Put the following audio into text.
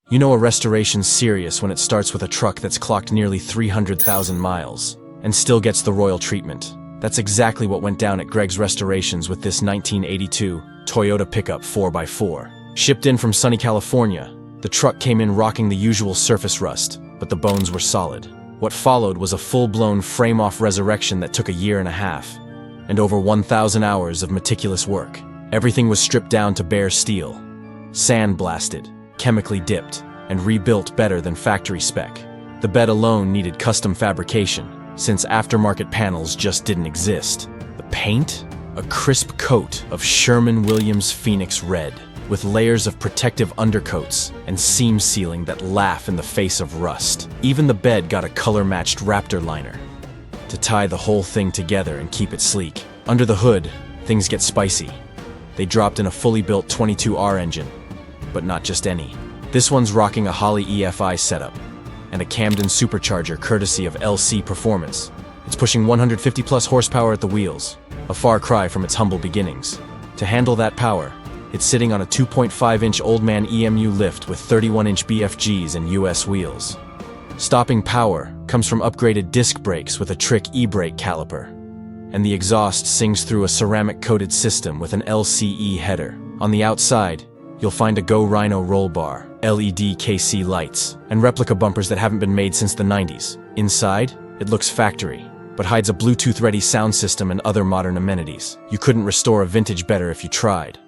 You know a restoration's serious when it starts with a truck that's clocked nearly 300,000 miles and still gets the royal treatment. That's exactly what went down at Gregg's Restorations with this 1982 Toyota pickup 4x4. Shipped in from sunny California, the truck came in rocking the usual surface rust, but the bones were solid. What followed was a full-blown frame-off resurrection that took a year and a half, and over 1,000 hours of meticulous work. Everything was stripped down to bare steel, sandblasted, chemically dipped, and rebuilt better than factory spec. The bed alone needed custom fabrication, since aftermarket panels just didn't exist. The paint? A crisp coat of Sherman-Williams Phoenix Red, with layers of protective undercoats and seam sealing that laugh in the face of rust. Even the bed got a color-matched Raptor liner to tie the whole thing together and keep it sleek. Under the hood, things get spicy. They dropped in a fully built 22R engine, but not just any. This one's rocking a Holley EFI setup and a Camden Supercharger courtesy of LC Performance. It's pushing 150 plus horsepower at the wheels, a far cry from its humble beginnings. To handle that power, it's sitting on a 2.5-inch old Man EMU lift with 31-inch BFGs and US wheels. Stopping power comes from upgraded disc brakes with a Trick e-brake caliper, and the exhaust sings through a ceramic-coated system with an LCE header. On the outside, you'll find a Go Rhino roll bar, LED KC lights, and replica bumpers that haven't been made since the 90s. Inside, it looks factory, but hides a Bluetooth-ready sound system and other modern amenities. You couldn't restore a vintage better if you tried.